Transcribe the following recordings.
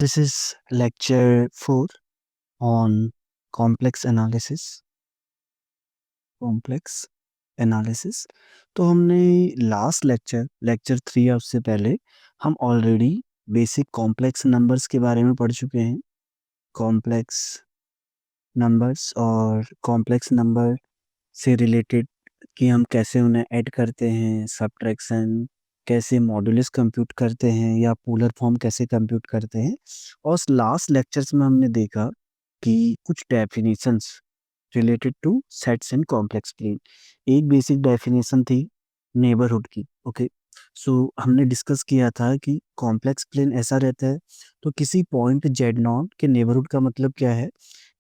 This is lecture 4 on complex analysis. complex analysis. तो हमने last lecture 3 या उससे पहले हम ऑलरेडी बेसिक कॉम्प्लेक्स नंबर्स के बारे में पढ़ चुके हैं। कॉम्प्लेक्स नंबर्स और कॉम्प्लेक्स नंबर से रिलेटेड कि हम कैसे उन्हें ऐड करते हैं, सब्ट्रैक्शन कैसे, मॉडुलस कंप्यूट करते हैं या पोलर फॉर्म कैसे कंप्यूट करते हैं। और लास्ट लेक्चर्स में हमने देखा कि कुछ definitions related to sets in complex plane. एक बेसिक डेफिनेशन थी नेबरहुड की। ओके, सो हमने डिस्कस किया था कि कॉम्प्लेक्स प्लेन ऐसा रहता है, तो किसी पॉइंट जेड नॉट के नेबरहुड का मतलब क्या है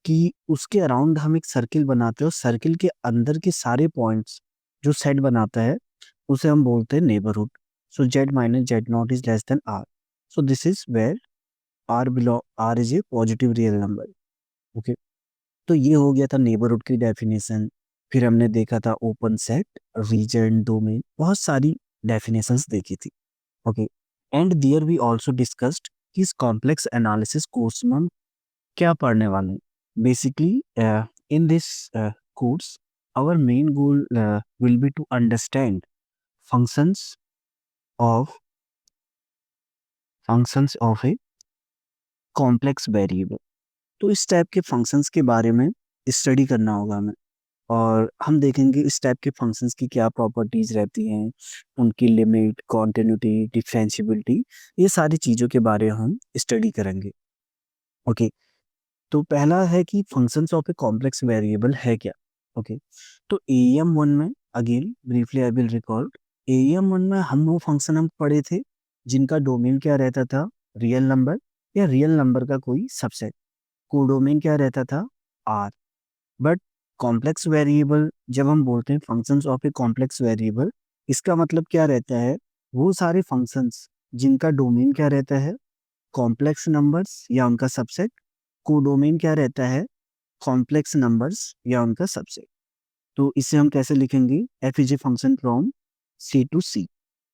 कि उसके अराउंड हम एक सर्किल बनाते हैं और सर्किल के अंदर के सारे पॉइंट्स जो सेट बनाता है उसे हम बोलते हैं neighbourhood. So Z minus Z not is less than R, so this is where R is a positive real number. Okay, तो ये हो गया था नेबरहुड की डेफिनेशन। फिर हमने देखा था ओपन सेट, रीजन, डोमेन, बहुत सारी डेफिनेशंस देखी थी। Okay, and there we also discussed कि इस कॉम्प्लेक्स एनालिसिस कोर्स में हम क्या पढ़ने वाले हैं। Basically in this course our main goal will be to understand functions of a complex variable। तो इस टाइप के फंक्शंस के बारे में स्टडी करना होगा हमें, और हम देखेंगे इस टाइप के फंक्शंस की क्या प्रॉपर्टीज रहती हैं, उनकी लिमिट, कॉन्टिन्यूटी, डिफरेंशियबिलिटी, ये सारी चीज़ों के बारे में हम स्टडी करेंगे। ओके, तो पहला है कि functions of a complex variable है क्या। ओके, तो एएम वन में again briefly I will recall, am one में हम वो फंक्शन हम पढ़े थे जिनका डोमेन क्या रहता था, रियल नंबर या रियल नंबर का कोई सबसेट। कोडोमेन क्या रहता था, आर। बट कॉम्प्लेक्स वेरिएबल जब हम बोलते हैं functions of a complex variable, इसका मतलब क्या रहता है, वो सारे फंक्शंस जिनका डोमेन क्या रहता है, कॉम्प्लेक्स नंबर्स या उनका सबसेट। कोडोमेन क्या रहता है, कॉम्प्लेक्स नंबर्स या उनका सबसेट। तो इसे हम कैसे लिखेंगे, F is a function from C to C.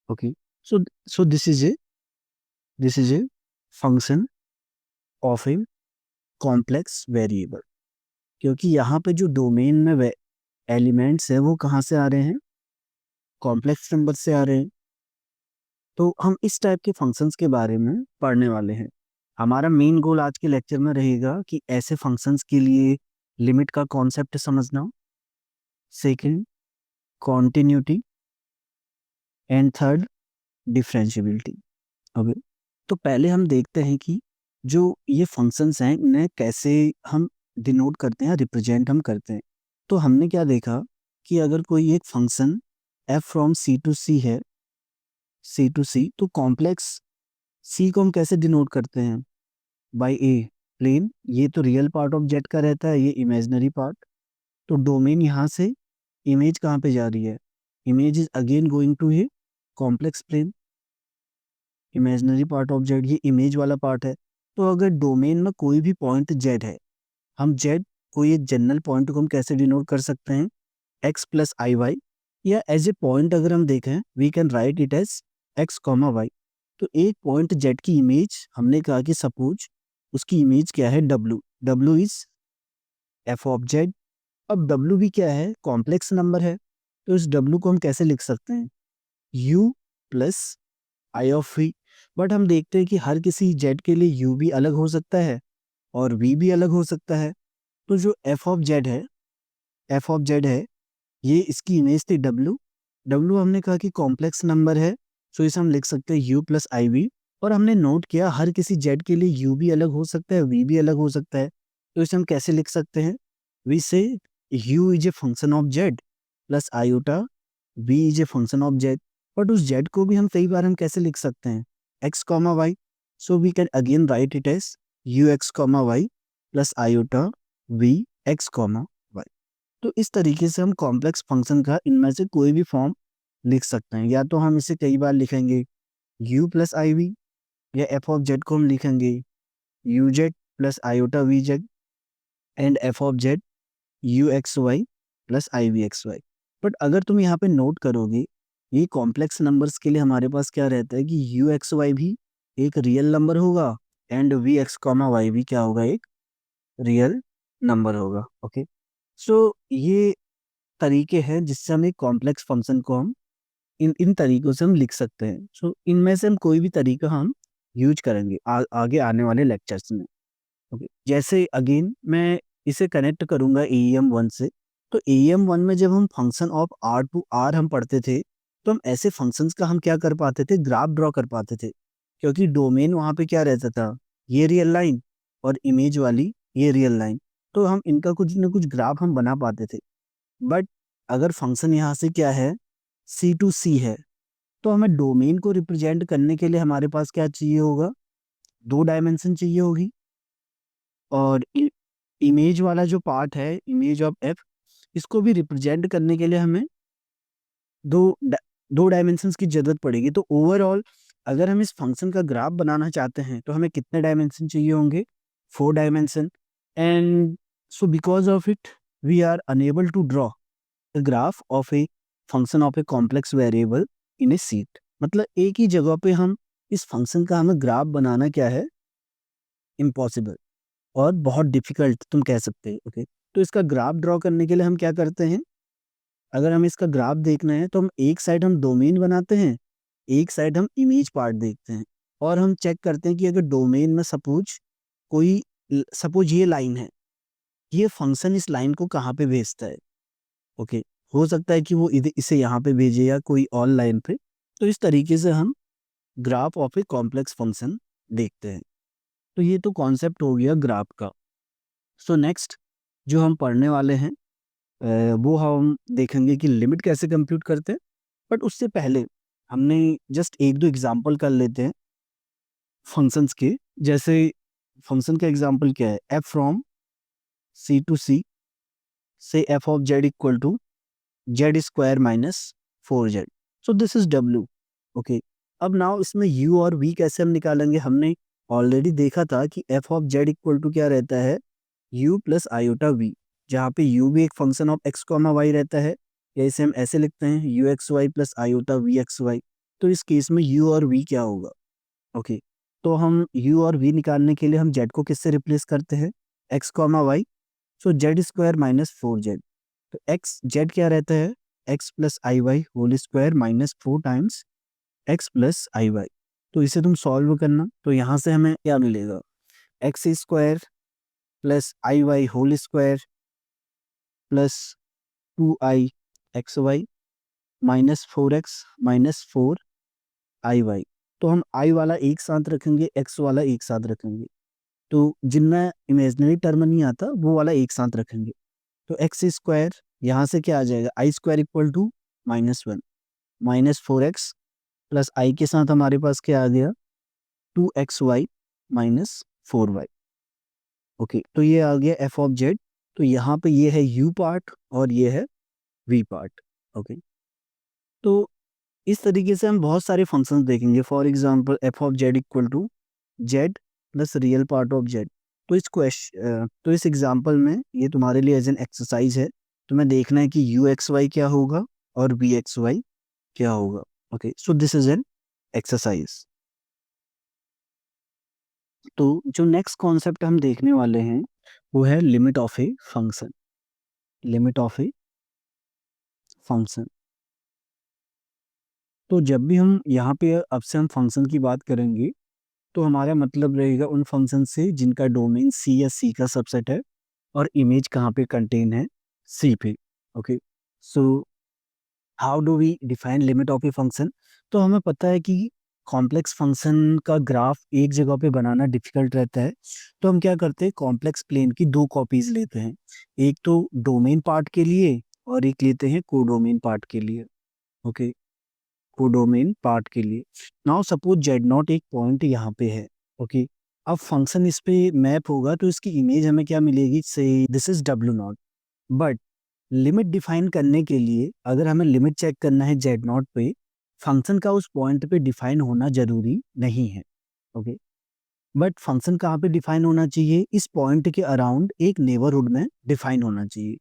Okay, so so this is a function of a complex variable, क्योंकि यहाँ पे जो डोमेन में एलिमेंट्स है वो कहाँ से आ रहे हैं, कॉम्प्लेक्स नंबर से आ रहे हैं। तो हम इस टाइप के फंक्शंस के बारे में पढ़ने वाले हैं। हमारा मेन गोल आज के लेक्चर में रहेगा कि ऐसे फंक्शंस के लिए लिमिट का कॉन्सेप्ट समझना, second continuity, and third differentiability. Okay, तो पहले हम देखते हैं कि जो ये फंक्शंस हैं इन्हें कैसे हम डिनोट करते हैं, रिप्रेजेंट हम करते हैं। तो हमने क्या देखा कि अगर कोई एक function f from C to C है, सी टू सी, तो कॉम्प्लेक्स सी को हम कैसे डिनोट करते हैं, बाय ए प्लेन। ये तो रियल पार्ट ऑफ जेड का रहता है, ये इमेजिनरी पार्ट। तो डोमेन यहाँ से इमेज कहाँ पे जा रही है, image is again going to a complex plane. Imaginary part of Z ये इमेज वाला पार्ट है। तो अगर डोमेन में कोई भी पॉइंट जेड है, हम जेड कोई एक जनरल पॉइंट को हम कैसे डिनोट कर सकते हैं, एक्स प्लस आई वाई, या एज ए पॉइंट अगर हम देखें we can write it as X comma Y. तो एक पॉइंट जेड की इमेज हमने कहा कि सपोज उसकी इमेज क्या है, W, W is F of Z. अब डब्ल्यू भी क्या है, कॉम्प्लेक्स नंबर है, तो इस डब्ल्यू को हम कैसे लिख सकते हैं, U plus i of V. But हम देखते हैं कि हर किसी जेड के लिए यू भी अलग हो सकता है और वी भी अलग हो सकता है। तो जो एफ ऑफ जेड है, एफ ऑफ जेड है, ये इसकी इमेज थी डब्ल्यू। डब्ल्यू हमने कहा कि कॉम्प्लेक्स नंबर है, सो इसे हम लिख सकते हैं यू प्लस आई वी। और हमने नोट किया हर किसी जेड के लिए यू भी अलग हो सकता है, वी भी अलग हो सकता है। तो इसे हम कैसे लिख सकते हैं, वी से U is a function of Z plus iota V is a function of Z. But उस जेड को भी हम कई बार हम कैसे लिख सकते हैं, X comma Y. So we can again write it as U X comma Y plus iota V X comma Y. तो इस तरीके से हम कॉम्प्लेक्स फंक्शन का इनमें से कोई भी फॉर्म लिख सकते हैं। या तो हम इसे कई बार लिखेंगे u प्लस आई वी, या एफ ऑफ जेड को हम लिखेंगे U Z plus iota V Z, and F of Z U X Y plus i V X Y. But अगर तुम यहाँ पे नोट करोगे, ये कॉम्प्लेक्स नंबर्स के लिए हमारे पास क्या रहता है कि यू एक्स वाई भी एक रियल नंबर होगा and V X comma Y भी क्या होगा, एक रियल नंबर होगा। ओके, सो ये तरीके हैं जिससे हम एक कॉम्प्लेक्स फंक्शन को हम इन इन तरीकों से हम लिख सकते हैं। सो इनमें से हम कोई भी तरीका हम यूज करेंगे आगे आने वाले लेक्चर्स में। ओके, जैसे अगेन मैं इसे कनेक्ट करूंगा एईएम वन से। तो एईएम वन में जब हम function of R to R हम पढ़ते थे, तो हम ऐसे फंक्शंस का हम क्या कर पाते थे, ग्राफ ड्रॉ कर पाते थे, क्योंकि डोमेन वहां पे क्या रहता था, ये रियल लाइन और इमेज वाली ये रियल लाइन। तो हम इनका कुछ ना कुछ ग्राफ हम बना पाते थे। बट अगर फंक्शन यहाँ से क्या है, सी टू सी है, तो हमें डोमेन को रिप्रेजेंट करने के लिए हमारे पास क्या चाहिए होगा, दो डायमेंशन चाहिए होगी। और इमेज वाला जो पार्ट है, इमेज ऑफ एफ, इसको भी रिप्रेजेंट करने के लिए हमें दो डा- दो डायमेंशंस की जरूरत पड़ेगी। तो ओवरऑल अगर हम इस फंक्शन का ग्राफ बनाना चाहते हैं तो हमें कितने डायमेंशन चाहिए होंगे, four dimension. And so because of it we are unable to draw the graph of a function of a complex variable in a sheet. मतलब एक ही जगह पे हम इस फंक्शन का हमें ग्राफ बनाना क्या है, इम्पॉसिबल और बहुत डिफिकल्ट तुम कह सकते हो। ओके, तो इसका ग्राफ ड्रॉ करने के लिए हम क्या करते हैं, अगर हमें इसका ग्राफ देखना है तो हम एक साइड हम डोमेन बनाते हैं, एक साइड हम इमेज पार्ट देखते हैं, और हम चेक करते हैं कि अगर डोमेन में सपोज ये लाइन है, ये फंक्शन इस लाइन को कहाँ पे भेजता है। ओके, हो सकता है कि वो इसे यहाँ पे भेजे या कोई और लाइन पे। तो इस तरीके से हम graph of a complex function देखते हैं। तो ये तो कॉन्सेप्ट हो गया ग्राफ का। सो नेक्स्ट जो हम पढ़ने वाले हैं, वो हम देखेंगे कि लिमिट कैसे कंप्यूट करते हैं। बट उससे पहले हमने जस्ट एक दो एग्जांपल कर लेते हैं फंक्शंस के। जैसे फंक्शन का एग्जांपल क्या है, F from C to C से F of Z equal to Z square minus four Z. So this is W. Okay, अब नाउ इसमें यू और वी कैसे हम निकालेंगे, हमने ऑलरेडी देखा था कि F of Z equal to क्या रहता है, u प्लस आयोटा वी, जहाँ पे u भी एक function of x comma Y रहता है, या इसे हम ऐसे लिखते हैं U X Y plus iota V X Y. तो इस केस में u और v क्या होगा। ओके, तो हम u और v निकालने के लिए हम z को किससे रिप्लेस करते हैं, x comma Y. So Z square minus four Z. तो x z क्या रहता है, x प्लस आई Y whole square minus four times x plus आई वाई। तो इसे तुम सॉल्व करना, तो यहाँ से हमें क्या मिलेगा, X square plus I Y whole square plus two I X Y minus four X minus four I Y. तो हम आई वाला एक साथ रखेंगे, एक्स वाला एक साथ रखेंगे। तो जिनमें इमेजनरी टर्म नहीं आता वो वाला एक साथ रखेंगे। तो एक्स स्क्वायर यहाँ से क्या आ जाएगा, i square equal to minus one minus four x plus i के साथ हमारे पास क्या आ गया, two x Y minus four y. Okay, तो ये आ गया एफ ऑफ जेड। तो यहाँ पे ये है यू पार्ट और ये है वी पार्ट। ओके, तो इस तरीके से हम बहुत सारे फंक्शंस देखेंगे। For example F of Z equal to Z plus real part of Z. तो इस एग्जांपल में ये तुम्हारे लिए एज एन एक्सरसाइज है, तुम्हें देखना है कि यू एक्स वाई क्या होगा और वी एक्स वाई क्या होगा। Okay, so this is an exercise. तो जो नेक्स्ट कॉन्सेप्ट हम देखने वाले हैं वो है limit of a function. Limit of a function. तो जब भी हम यहाँ पे अब से हम फंक्शन की बात करेंगे तो हमारा मतलब रहेगा उन फंक्शन से जिनका डोमेन सी या सी का सबसेट है और इमेज कहाँ पे कंटेन है, सी पे। Okay, so how do we define limit of a function. तो हमें पता है कि कॉम्प्लेक्स फंक्शन का ग्राफ एक जगह पे बनाना डिफिकल्ट रहता है। तो हम क्या करते हैं, कॉम्प्लेक्स प्लेन की दो कॉपीज लेते हैं, एक तो डोमेन पार्ट के लिए और एक लेते हैं कोडोमेन पार्ट के लिए। ओके, कोडोमेन पार्ट के लिए। नाउ सपोज जेड नॉट एक पॉइंट यहाँ पे है। ओके, अब फंक्शन इस पे मैप होगा तो इसकी इमेज हमें क्या मिलेगी, से this is W not. But limit define करने के लिए अगर हमें लिमिट चेक करना है जेड नॉट पे, फंक्शन का उस पॉइंट पे डिफाइन होना जरूरी नहीं है। ओके, बट फंक्शन कहाँ पे डिफाइन होना चाहिए, इस पॉइंट के अराउंड एक नेबरहुड में डिफाइन होना चाहिए।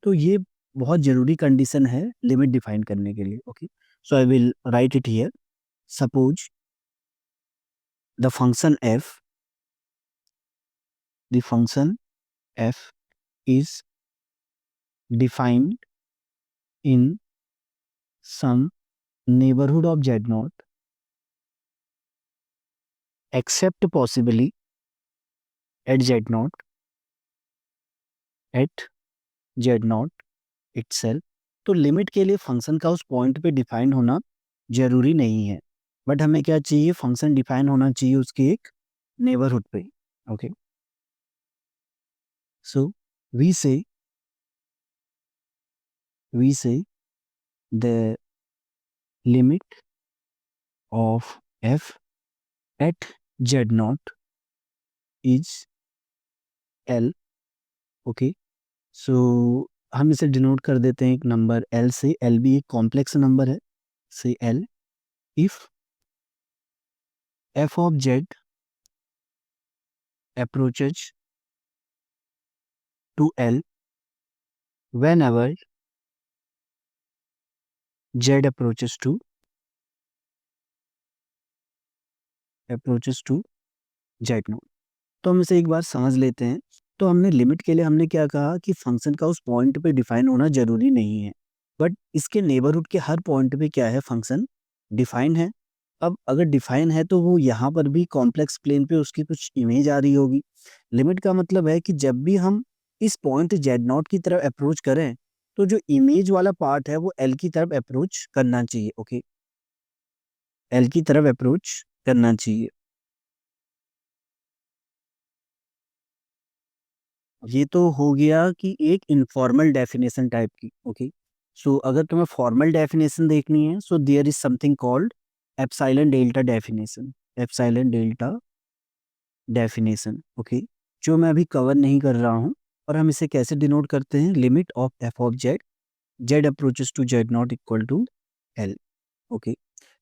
तो ये बहुत जरूरी कंडीशन है लिमिट डिफाइन करने के लिए। Okay, so I will write it here. Suppose the function f the function f is defined in some neighborhood of z naught except possibly at z naught at z naught itself। तो limit के लिए function का उस point पे define होना जरूरी नहीं है, बट हमें क्या चाहिए, फंक्शन डिफाइन होना चाहिए उसके एक नेबरहुड पे। Okay, so we say the limit of f at z naught is l। Okay, so हम इसे डिनोट कर देते हैं एक नंबर l से। l भी एक कॉम्प्लेक्स नंबर है, से l if f of z approaches to l whenever z approaches to z naught। तो हम इसे एक बार समझ लेते हैं। तो हमने लिमिट के लिए हमने क्या कहा कि फंक्शन का उस पॉइंट पे डिफाइन होना जरूरी नहीं है, बट इसके नेबरहुड के हर पॉइंट पे क्या है, फंक्शन डिफाइन है। अब अगर डिफाइन है तो वो यहाँ पर भी कॉम्प्लेक्स प्लेन पे उसकी कुछ इमेज आ रही होगी। लिमिट का मतलब है कि जब भी हम इस पॉइंट जेड नॉट की तरफ अप्रोच करें तो जो इमेज वाला पार्ट है वो एल की तरफ अप्रोच करना चाहिए। ओके, एल की तरफ अप्रोच करना चाहिए। ये तो हो गया कि एक इनफॉर्मल डेफिनेशन टाइप की। ओके, सो अगर तुम्हें फॉर्मल डेफिनेशन देखनी है, so there is something called epsilon delta definition. Epsilon delta definition, okay, जो मैं अभी कवर नहीं कर रहा हूँ। और हम इसे कैसे डिनोट करते हैं, limit of F of Z, Z approaches to Z not equal to L. Okay,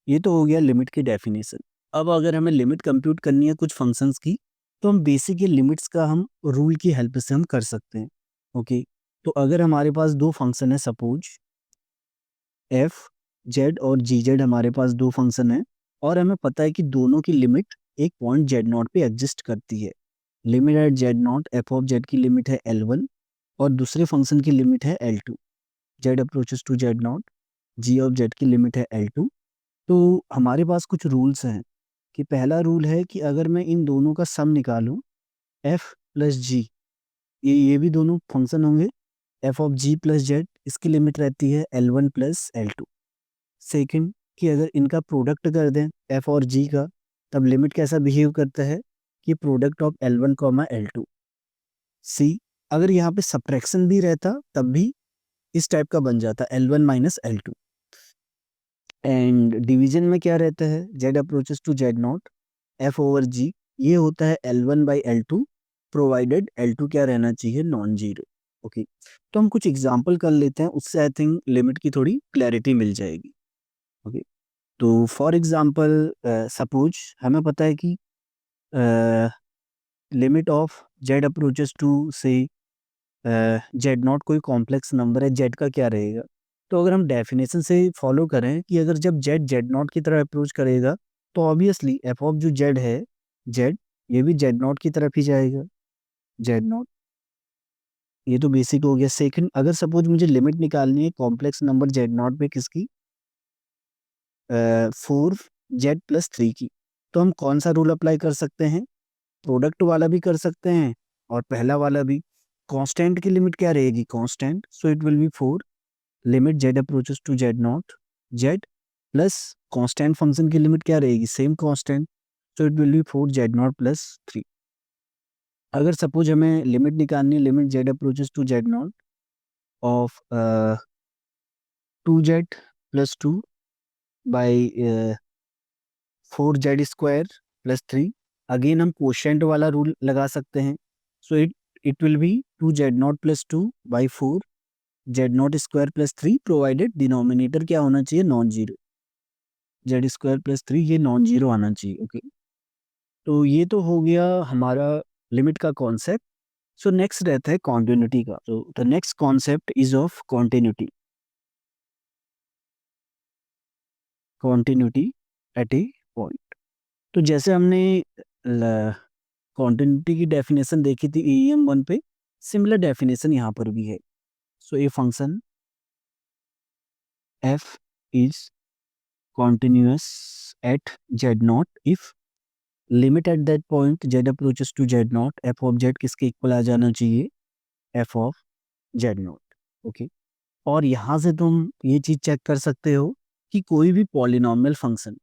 ये तो हो गया लिमिट की डेफिनेशन। अब अगर हमें लिमिट कंप्यूट करनी है कुछ फंक्शंस की, तो हम बेसिक ये लिमिट्स का हम रूल की हेल्प से हम कर सकते हैं। ओके, तो अगर हमारे पास दो फंक्शन है, सपोज एफ जेड और जी जेड, हमारे पास दो फंक्शन है और हमें पता है कि दोनों की लिमिट एक पॉइंट जेड नॉट पे एग्जिस्ट करती है। Limit at Z not, F of Z की लिमिट है L1 और दूसरे फंक्शन की लिमिट है L2। Z approaches to Z not, G of Z की लिमिट है L2। तो हमारे पास कुछ रूल्स हैं कि पहला रूल है कि अगर मैं इन दोनों का सम निकालूं, एफ प्लस जी, ये भी दोनों फंक्शन होंगे, F of G plus Z, इसकी लिमिट रहती है L1 प्लस L2। सेकेंड, कि अगर इनका प्रोडक्ट कर दें एफ और जी का, तब लिमिट कैसा बिहेव करता है कि product of L1 comma L2। सी, अगर यहाँ पे सब्ट्रैक्शन भी रहता तब भी इस टाइप का बन जाता, L1 minus L2। And division में क्या रहता है, z approaches to Z not, f over g, ये होता है L1 by L2 provided L2 क्या रहना चाहिए, नॉन जीरो। ओके, तो हम कुछ एग्जांपल कर लेते हैं, उससे आई थिंक लिमिट की थोड़ी क्लैरिटी मिल जाएगी। ओके, तो फॉर एग्जांपल सपोज हमें पता है कि limit of Z approaches to से जेड नॉट कोई कॉम्प्लेक्स नंबर है, जेड का क्या रहेगा। तो अगर हम डेफिनेशन से फॉलो करें कि अगर जब जेड जेड नॉट की तरफ अप्रोच करेगा तो ऑब्वियसली एफ ऑफ जो जेड है, जेड, ये भी जेड नॉट की तरफ ही जाएगा, जेड नॉट। ये तो बेसिक हो गया। सेकंड, अगर सपोज मुझे लिमिट निकालनी है कॉम्प्लेक्स नंबर जेड नॉट पे, किसकी, 4z+3 की, तो हम कौन सा रूल अप्लाई कर सकते हैं, प्रोडक्ट वाला भी कर सकते हैं और पहला वाला भी। कांस्टेंट की लिमिट क्या रहेगी, constant, so it will be 4 limit Z approaches to Z not, Z plus constant function की लिमिट क्या रहेगी, same constant, so it will be 4z0+3। अगर सपोज हमें लिमिट निकालनी है, limit Z approaches to Z not of 2z+2 by 4z² + 3, अगेन हम quotient वाला रूल लगा सकते हैं। So it it will be 2z0+2/4z0² + 3 provided denominator क्या होना चाहिए, नॉन जीरो, z² + 3 ये नॉन जीरो आना चाहिए। ओके, तो ये तो हो गया हमारा लिमिट का कॉन्सेप्ट। सो नेक्स्ट रहता है कॉन्टिन्यूटी का। तो the next concept is of continuity, continuity at a point. तो जैसे हमने कॉन्टिन्यूटी की डेफिनेशन देखी थी EM1 पे, सिमिलर डेफिनेशन यहाँ पर भी है। So a function f is continuous at z0 if limit at that point z approaches to z0, f of z किसके इक्वल आ जाना चाहिए, f of z0। ओके, और यहाँ से तुम ये चीज चेक कर सकते हो कि कोई भी पॉलिनॉमियल फंक्शन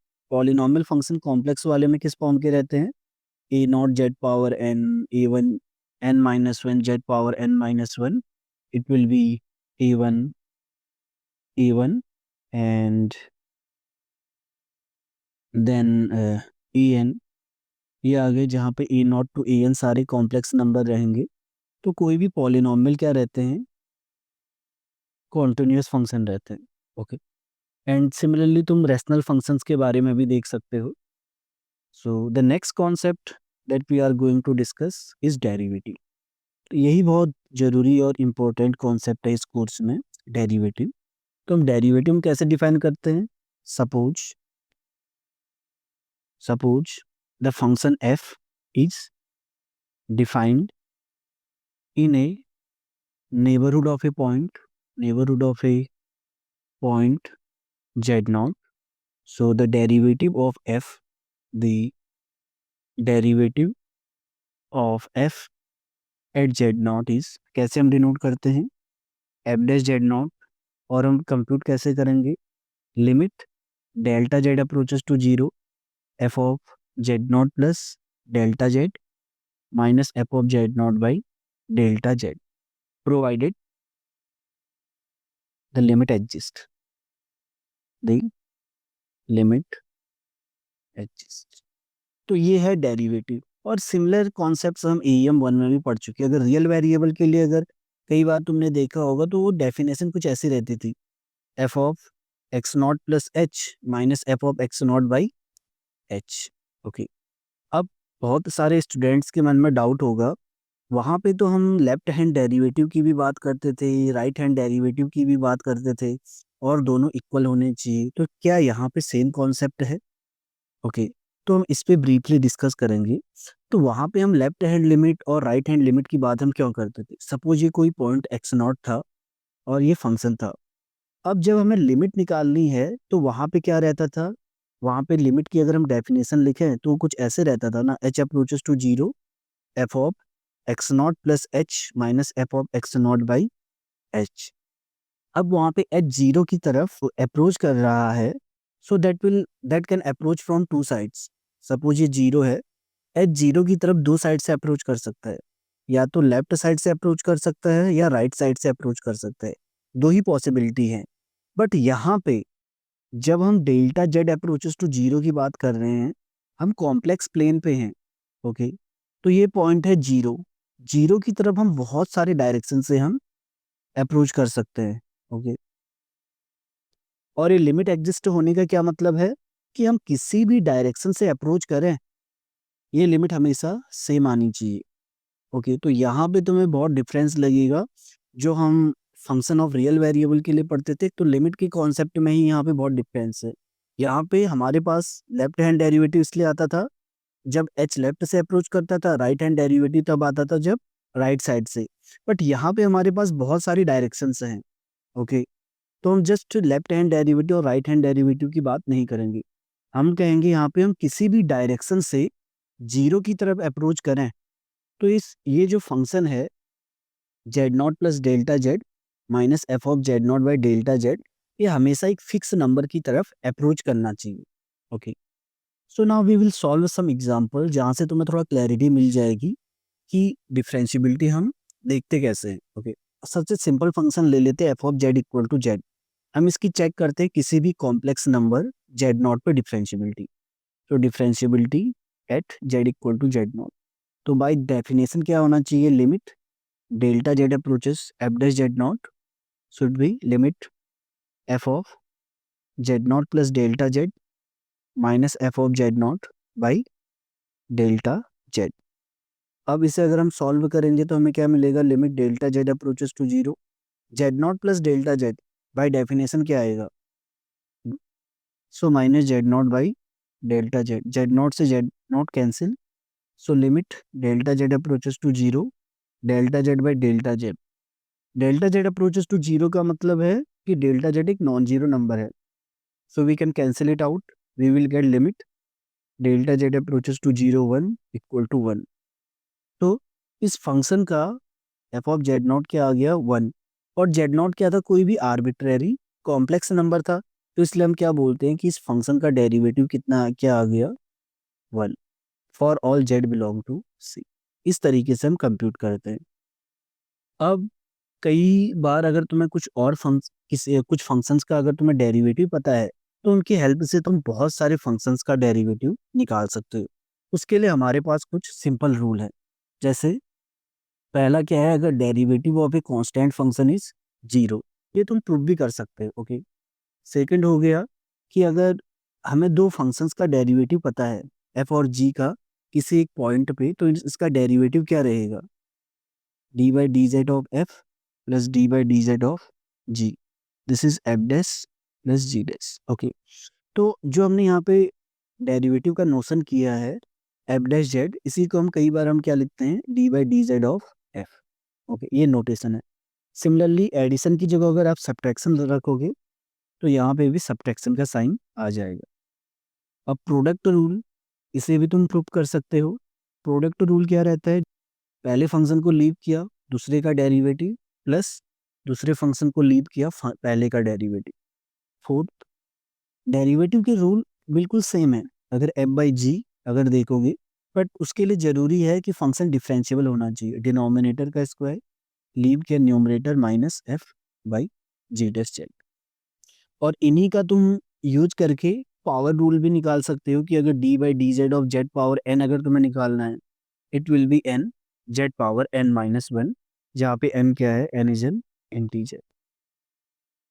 कॉम्प्लेक्स वाले में किस फॉर्म के रहते हैं, a naught z power n, a one n minus one, z power N minus one, it will be a one and then a n, ये आ गए जहाँ पे a naught to a n सारे कॉम्प्लेक्स नंबर रहेंगे। तो कोई भी पॉलिनॉमियल क्या रहते हैं, कॉन्टिन्यूस फंक्शन रहते हैं। ओके, एंड सिमिलरली तुम रेशनल फंक्शंस के बारे में भी देख सकते हो। So the next concept that we are going to discuss is derivative. तो यही बहुत जरूरी और इम्पोर्टेंट कॉन्सेप्ट है इस कोर्स में, डेरिवेटिव। तो हम डेरिवेटिव कैसे डिफाइन करते हैं, suppose the function f is defined in a neighborhood of a point z0. So the derivative of f at z0 is, कैसे हम डिनोट करते हैं, f dash z0, और हम कंप्यूट कैसे करेंगे, limit delta z approaches to 0, f of z0 plus delta z minus f of z0 by delta z, provided the limit exists, the limit exists। तो ये है डेरिवेटिव, और सिमिलर कॉन्सेप्ट्स हम EM1 में भी पढ़ चुके हैं। अगर रियल वेरिएबल के लिए अगर कई बार तुमने देखा होगा तो वो डेफिनेशन कुछ ऐसी रहती थी, f of X not plus H minus F of X not by H. Okay, अब बहुत सारे स्टूडेंट्स के मन में डाउट होगा, वहाँ पे तो हम लेफ्ट हैंड डेरिवेटिव की भी बात करते थे, राइट हैंड डेरिवेटिव की भी बात करते थे, और दोनों इक्वल होने चाहिए, तो क्या यहाँ पे सेम कॉन्सेप्ट है? ओके, तो हम इस पे ब्रीफली डिस्कस करेंगे। तो वहाँ पे हम लेफ्ट हैंड लिमिट और राइट हैंड लिमिट की बात हम क्यों करते थे, सपोज ये कोई पॉइंट एक्स नॉट था और ये फंक्शन था। अब जब हमें लिमिट निकालनी है तो वहाँ पे क्या रहता था, वहाँ पे लिमिट की अगर हम डेफिनेशन लिखें तो कुछ ऐसे रहता था ना, H approaches to zero, F of X not plus H minus F of X not by H. अब वहाँ पे एच जीरो की तरफ अप्रोच कर रहा है, so that can approach from two sides. Suppose ये जीरो है, एच जीरो की तरफ दो साइड से अप्रोच कर सकता है, या तो लेफ्ट साइड से अप्रोच कर सकता है या राइट साइड से अप्रोच कर सकता है, दो ही पॉसिबिलिटी है। बट यहाँ पे जब हम delta Z approaches to zero की बात कर रहे हैं, हम कॉम्प्लेक्स प्लेन पे हैं। ओके, तो ये पॉइंट है जीरो, जीरो की तरफ हम बहुत सारे डायरेक्शन से हम अप्रोच कर सकते हैं। ओके, और ये लिमिट एग्जिस्ट होने का क्या मतलब है कि हम किसी भी डायरेक्शन से अप्रोच करें, ये लिमिट हमेशा सेम आनी चाहिए। ओके, तो यहाँ पे तुम्हें बहुत डिफरेंस लगेगा, जो हम फंक्शन ऑफ रियल वेरिएबल के लिए पढ़ते थे, तो लिमिट के कॉन्सेप्ट में ही यहाँ पे बहुत डिफरेंस है। यहाँ पे हमारे पास लेफ्ट हैंड डेरिवेटिव इसलिए आता था जब h लेफ्ट से अप्रोच करता था, राइट हैंड डेरिवेटिव तब आता था जब राइट साइड से। बट यहाँ पे हमारे पास बहुत सारी डायरेक्शंस हैं। ओके, तो हम जस्ट लेफ्ट हैंड डेरिवेटिव और राइट हैंड डेरिवेटिव की बात नहीं करेंगे, हम कहेंगे यहाँ पे हम किसी भी डायरेक्शन से जीरो की तरफ अप्रोच करें, तो ये जो फंक्शन है Z not plus delta Z minus F of Z not by delta Z, ये हमेशा एक फिक्स नंबर की तरफ अप्रोच करना चाहिए। Okay, so now we will solve some example, जहाँ से तुम्हें थोड़ा क्लैरिटी मिल जाएगी कि डिफरेंशियबिलिटी हम देखते कैसे हैं। ओके, सबसे सिंपल फंक्शन ले लेते हैं F of Z equal to Z. हम इसकी चेक करते हैं किसी भी कॉम्प्लेक्स नंबर जेड नॉट पे डिफरेंशियबिलिटी। तो differentiability at Z equal to Z not, तो बाय डेफिनेशन क्या होना चाहिए, limit delta Z approaches F dash Z not should be limit F of Z not plus delta Z minus F of Z not by delta Z. अब इसे अगर हम solve करेंगे तो हमें क्या मिलेगा, limit delta Z approaches to zero, z not plus delta z by definition क्या आएगा, so minus Z not by delta z, z naught से Z naught cancel, so limit delta Z approaches to zero, delta z by delta z. Delta Z approaches to zero का मतलब है कि delta z एक non zero number है, so we can cancel it out, we will get limit delta Z approaches to zero one equal to one. तो इस function का F of Z not क्या आ गया, वन। और जेड नॉट क्या था, कोई भी आर्बिट्रेरी कॉम्प्लेक्स नंबर था, तो इसलिए हम क्या बोलते हैं कि इस फंक्शन का डेरिवेटिव कितना क्या आ गया, one, for all z belong to C. इस तरीके से हम कंप्यूट करते हैं। अब कई बार अगर तुम्हें कुछ और कुछ फंक्शंस का अगर तुम्हें डेरिवेटिव पता है, तो उनकी हेल्प से तुम बहुत सारे फंक्शंस का डेरिवेटिव निकाल सकते हो। उसके लिए हमारे पास कुछ सिंपल रूल है। जैसे पहला क्या है, अगर derivative of a constant function is zero, ये तुम प्रूव भी कर सकते हो, ओके। सेकंड हो गया कि अगर हमें दो फंक्शंस का डेरिवेटिव पता है, एफ और जी का, किसी एक पॉइंट पे, तो इसका डेरिवेटिव क्या रहेगा, D by D Z of F plus D by D Z of G. This is F dash plus G dash, okay. तो जो हमने यहाँ पे डेरिवेटिव का नोशन किया है एफ डैश जेड, इसी को हम कई बार हम क्या लिखते हैं, D by D Z of F, okay, ये नोटेशन है। सिमिलरली एडिशन की जगह अगर आप सब्ट्रैक्शन रखोगे, तो यहाँ पे भी सब्ट्रैक्शन का साइन आ जाएगा। अब प्रोडक्ट रूल, इसे भी तुम प्रूव कर सकते हो। प्रोडक्ट रूल क्या रहता है, पहले फंक्शन को लीव किया, दूसरे का डेरिवेटिव, प्लस दूसरे फंक्शन को लीव किया, पहले का डेरिवेटिव। फोर्थ, डेरिवेटिव के रूल बिल्कुल सेम है अगर एफ बाई जी अगर देखोगे, बट उसके लिए जरूरी है कि फंक्शन डिफरेंशिएबल होना चाहिए। डिनोमिनेटर का स्क्वायर, लीव के numerator minus F by G dash Z. और इन्हीं का तुम यूज करके पावर रूल भी निकाल सकते हो कि अगर D by D Z of Z power N अगर तुम्हें निकालना है, it will be N Z power N minus one, जहाँ पे एन क्या है, एन इज एन इंटीजर।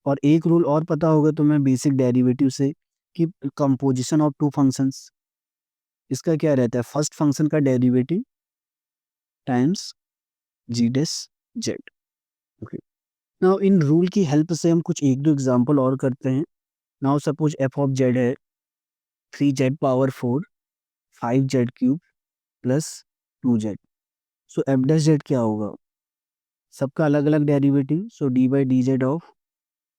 और एक रूल और पता होगा तुम्हें बेसिक डेरिवेटिव से, कि कंपोजिशन ऑफ टू फंक्शंस, इसका क्या रहता है, फर्स्ट फंक्शन का derivative times g dash z, okay. Now इन रूल की हेल्प से हम कुछ एक दो एग्जांपल और करते हैं। Now suppose f of z है three z power four, five z cube plus two z. So f dash z क्या होगा, सबका अलग अलग derivative, so d by D Z of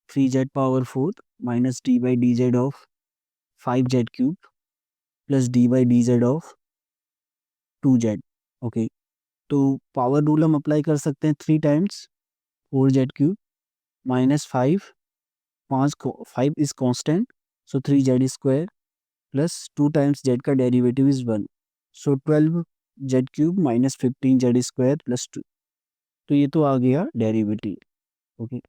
three z power four minus d by D Z of five z cube plus D by D Z of two z, okay. तो power rule हम apply कर सकते हैं, three times four z cube minus five, पाँच को five is constant, so three z square plus two times z का derivative is one, so twelve z cube minus fifteen z square plus two. तो ये तो आ गया derivative, okay.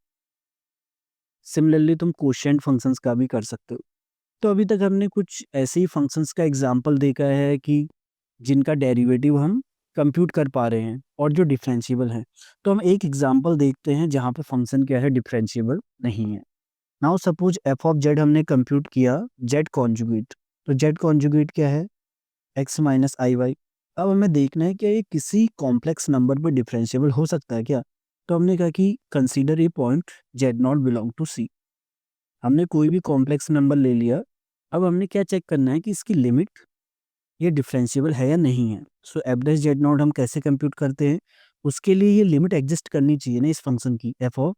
Similarly तुम quotient functions का भी कर सकते हो। तो अभी तक हमने कुछ ऐसे ही फंक्शंस का एग्जांपल देखा है कि जिनका डेरिवेटिव हम कंप्यूट कर पा रहे हैं और जो डिफरेंशिएबल है। तो हम एक एग्जांपल देखते हैं जहाँ पे फंक्शन क्या है, डिफरेंशिएबल नहीं है। Now suppose f of Z हमने कंप्यूट किया जेड कॉन्जुगेट, तो जेड कॉन्जुगेट क्या है, एक्स माइनस आई वाई। अब हमें देखना है कि ये किसी कॉम्प्लेक्स नंबर पर डिफरेंशिएबल हो सकता है क्या। तो हमने कहा कि consider a point Z naught belong to C. हमने कोई भी कॉम्प्लेक्स नंबर ले लिया, अब हमने क्या चेक करना है कि इसकी लिमिट ये डिफरेंशिएबल है या नहीं है। सो एफ डैश जेड नॉट हम कैसे कंप्यूट करते हैं, उसके लिए ये लिमिट एग्जिस्ट करनी चाहिए ना इस फंक्शन की, F of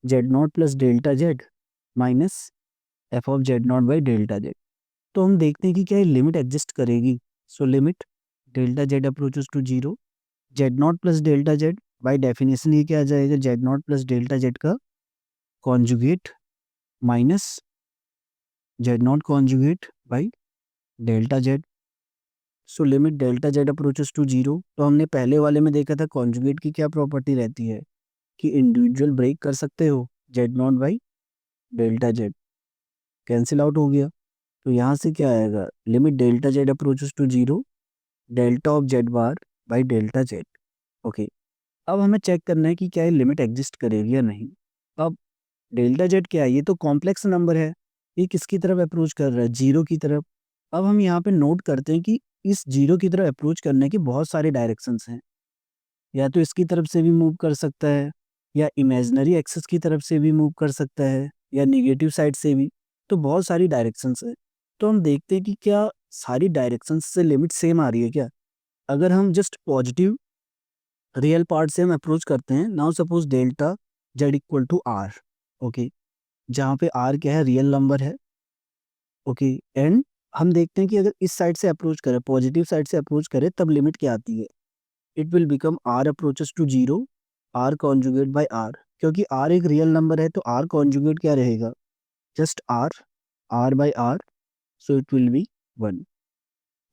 Z not plus delta Z minus F of Z not by delta Z. तो हम देखते हैं कि क्या ये लिमिट एग्जिस्ट करेगी। So limit delta Z approaches to zero, z not plus delta z, by definition ये क्या आ जाएगा, z not plus delta z का conjugate minus Z naught conjugate by delta z. So limit delta Z approaches to zero, तो हमने पहले वाले में देखा था कॉन्जुगेट की क्या प्रॉपर्टी रहती है कि इंडिविजुअल ब्रेक कर सकते हो, Z not by delta Z cancel out हो गया। तो यहाँ से क्या आएगा, limit delta Z approaches to zero delta of Z bar by delta Z, okay. अब हमें चेक करना है कि क्या ये लिमिट एग्जिस्ट करेगी या नहीं। अब डेल्टा जेड क्या है, ये तो कॉम्प्लेक्स नंबर है, ये किसकी तरफ अप्रोच कर रहा है, जीरो की तरफ। अब हम यहाँ पे नोट करते हैं कि इस जीरो की तरफ अप्रोच करने के बहुत सारे डायरेक्शंस हैं, या तो इसकी तरफ से भी मूव कर सकता है, या इमेजिनरी एक्सिस की तरफ से भी मूव कर सकता है, या नेगेटिव साइड से भी। तो बहुत सारी डायरेक्शंस है। तो हम देखते हैं कि क्या सारी डायरेक्शंस से लिमिट सेम आ रही है क्या। अगर हम जस्ट पॉजिटिव रियल पार्ट से हम अप्रोच करते हैं, now suppose delta z equal to r, okay, जहाँ पे आर क्या है, रियल नंबर है, ओके, एंड हम देखते हैं कि अगर इस साइड से अप्रोच करें, पॉजिटिव साइड से अप्रोच करें, तब लिमिट क्या आती है, it will become r approaches to zero, r conjugate by r, क्योंकि आर एक रियल नंबर है तो आर कॉन्जुगेट क्या रहेगा, just r, r by r, so it will be 1,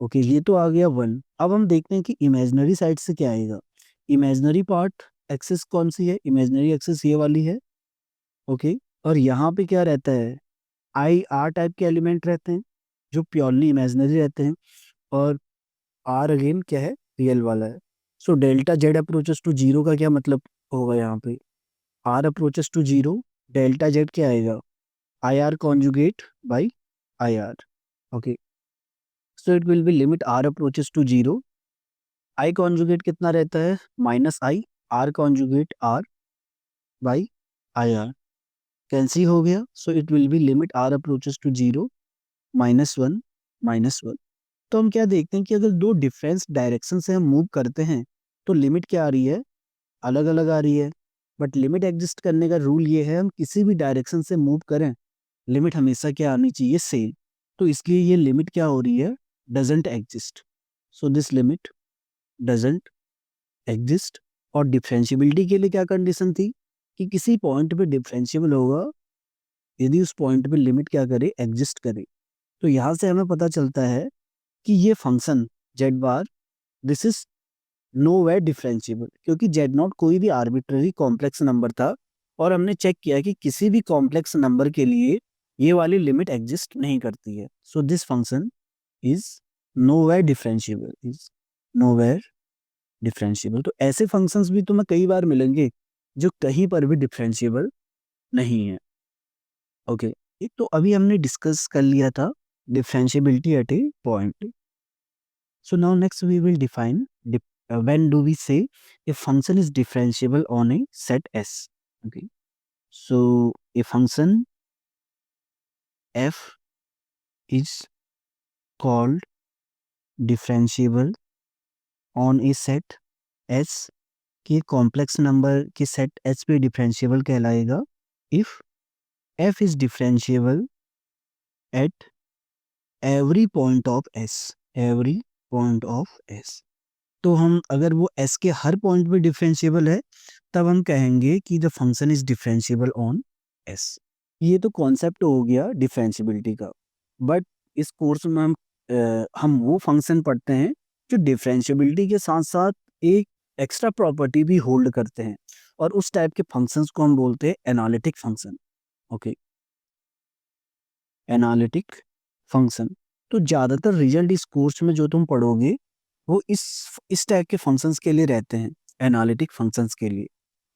okay, ये तो आ गया 1। अब हम देखते हैं कि इमेजिनरी साइड से क्या आएगा। इमेजिनरी पार्ट एक्सिस कौन सी है, इमेजिनरी एक्सिस ये वाली है, ओके, और यहाँ पे क्या रहता है, आई आर टाइप के एलिमेंट रहते हैं जो प्योरली इमेजिनरी रहते हैं, और आर अगेन क्या है, रियल वाला है। So delta Z approaches to zero का क्या मतलब होगा, यहाँ पे r approaches to zero, delta z क्या आएगा, i r conjugate by i r, okay, so it will be limit r approaches to zero, i conjugate कितना रहता है, minus i, r conjugate r by i r, cancel हो गया, so it will be limit r approaches to zero, -1 -1। तो हम क्या देखते हैं कि अगर दो डिफरेंस डायरेक्शन से हम मूव करते हैं तो लिमिट क्या आ रही है, अलग अलग आ रही है, बट लिमिट एग्जिस्ट करने का रूल ये है, हम किसी भी डायरेक्शन से मूव करें, लिमिट हमेशा क्या आनी चाहिए, सेम। तो इसलिए ये लिमिट क्या हो रही है, doesn't exist, so this limit doesn't exist. और डिफरेंशियबिलिटी के लिए क्या कंडीशन थी, कि किसी पॉइंट पे डिफरेंशियबल होगा यदि उस पॉइंट पे लिमिट क्या करे, एग्जिस्ट करे। तो यहाँ से हमें पता चलता है कि ये function z bar, this is no way differentiable, क्योंकि जेड नॉट कोई भी आर्बिट्ररी कॉम्प्लेक्स नंबर था, और हमने चेक किया कि किसी भी कॉम्प्लेक्स नंबर के लिए ये वाली लिमिट एग्जिस्ट नहीं करती है। So this function is no way differentiable, is no way differentiable. तो ऐसे फंक्शंस भी तुम्हें कई बार मिलेंगे जो कहीं पर भी डिफरेंशियबल नहीं है, ओके। एक तो अभी हमने डिस्कस कर लिया था differentiability eight a point. So now next we will define when do we say a function is differentiable on a set S. Okay. So a function f is called differentiable on a set S कि complex number के set S पे differentiable कहलाएगा if f is differentiable at every point of S, every point of S। तो हम अगर वो s के हर point पे डिफरेंशियबल है, तब हम कहेंगे कि the function is differentiable on s। ये तो कॉन्सेप्ट हो गया डिफरेंशियबिलिटी का, बट इस कोर्स में हम वो फंक्शन पढ़ते हैं जो डिफरेंशियबिलिटी के साथ साथ एक एक्स्ट्रा प्रॉपर्टी भी होल्ड करते हैं, और उस टाइप के फंक्शंस को हम बोलते हैं analytic function, okay, analytic function. तो ज़्यादातर रिजल्ट इस कोर्स में जो तुम पढ़ोगे वो इस टाइप के फंक्शंस के लिए रहते हैं, एनालिटिक फंक्शंस के लिए।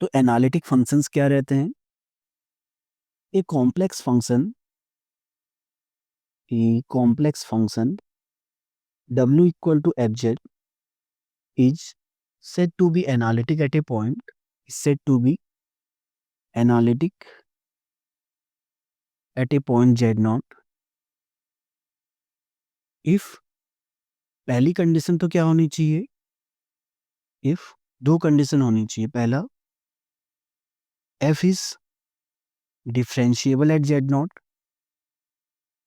तो एनालिटिक फंक्शंस क्या रहते हैं, a complex function w equal to f z is said to be analytic at a point, is said to be analytic at a point z naught if, पहली condition तो क्या होनी चाहिए, इफ दो condition होनी चाहिए, पहला f is differentiable eight Z not,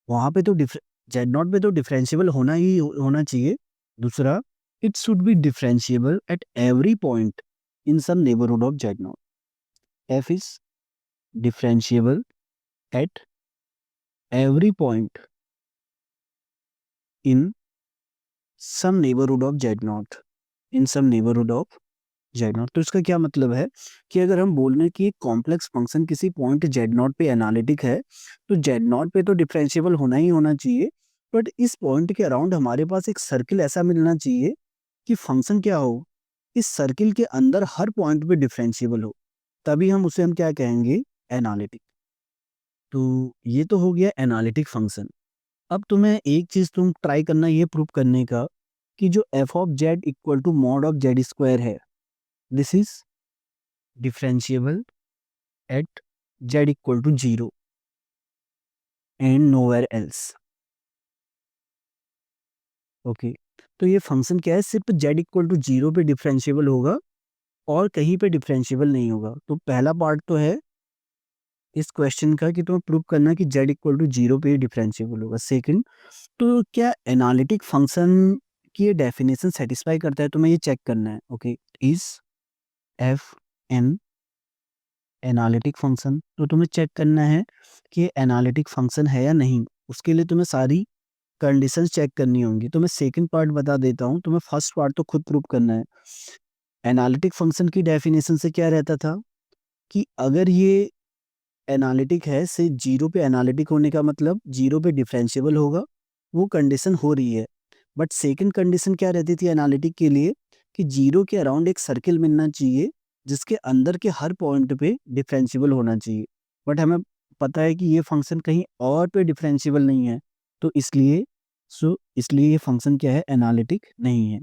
वहां पे तो जेड नॉट पे तो डिफरेंशिएबल होना चाहिए। दूसरा, it should be differentiable at every point in some neighbourhood of Z not, f is differentiable at every point in some neighbourhood of Z naught, in some neighbourhood of Z not. तो इसका क्या मतलब है कि अगर हम बोल रहे हैं कि एक कॉम्प्लेक्स फंक्शन किसी पॉइंट जेड नॉट पे एनालिटिक है, तो जेड नॉट पे तो डिफरेंशिएबल होना ही होना चाहिए, बट इस पॉइंट के अराउंड हमारे पास एक सर्किल ऐसा मिलना चाहिए कि फंक्शन क्या हो, इस सर्किल के अंदर हर पॉइंट पे डिफरेंशिएबल हो, तभी हम क्या कहेंगे, एनालिटिक। तो ये तो हो गया एनालिटिक फंक्शन। अब तुम्हें एक चीज तुम ट्राई करना, ये प्रूव करने का कि जो f of Z equal to mod of z square है, this is differentiable at z equal to 0 and nowhere else, okay। तो ये फंक्शन क्या है, सिर्फ z इक्वल टू 0 पे डिफरेंशिएबल होगा और कहीं पे डिफरेंशिएबल नहीं होगा। तो पहला पार्ट तो है इस क्वेश्चन का कि तुम्हें प्रूव करना है कि z इक्वल टू 0 पे डिफरेंशिएबल होगा। सेकंड, तो क्या एनालिटिक फंक्शन की ये डेफिनेशन सेटिस्फाई करता है, तुम्हें ये चेक करना है। Okay, is f an analytic function, तो तुम्हें चेक करना है कि एनालिटिक फंक्शन है या नहीं। उसके लिए तुम्हें सारी कंडीशंस चेक करनी होंगी। तो मैं सेकंड पार्ट बता देता हूँ, तुम्हें फर्स्ट पार्ट तो खुद प्रूव करना है। एनालिटिक फंक्शन की डेफिनेशन से क्या रहता था कि अगर ये एनालिटिक है, से 0 पे एनालिटिक होने का मतलब 0 पे डिफरेंशिएबल होगा, वो कंडीशन हो रही है। बट सेकंड कंडीशन क्या रहती थी एनालिटिक के लिए कि 0 के अराउंड एक सर्किल मिलना चाहिए जिसके अंदर के हर पॉइंट पे डिफरेंशिएबल होना चाहिए। बट हमें पता है कि ये फंक्शन कहीं और पे डिफरेंशिएबल नहीं है, तो इसलिए ये फंक्शन क्या है, एनालिटिक नहीं है।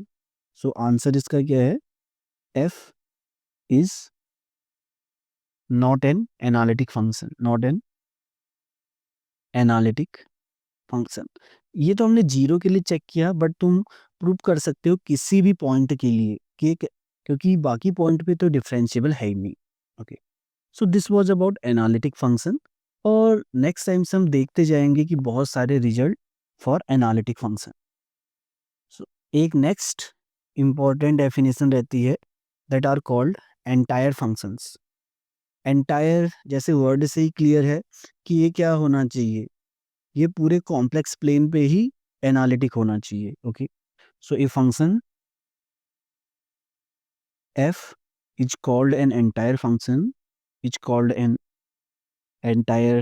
सो आंसर इसका क्या है, F is not an analytic function, not an analytic function. ये तो हमने 0 के लिए चेक किया, बट तुम प्रूव कर सकते हो किसी भी पॉइंट के लिए कि क्योंकि बाकी पॉइंट पे तो डिफरेंशिएबल है ही नहीं। Okay, so this was about analytic function. और नेक्स्ट टाइम से हम देखते जाएंगे कि बहुत सारे result for analytic function. So एक नेक्स्ट इंपॉर्टेंट डेफिनेशन रहती है that are called entire functions. Entire जैसे वर्ड से ही क्लियर है कि ये क्या होना चाहिए, ये पूरे कॉम्प्लेक्स प्लेन पे ही एनालिटिक होना चाहिए। Okay, so a function f is called an entire function, is called an entire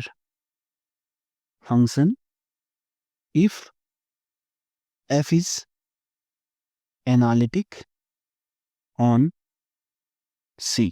function if f is analytic on C.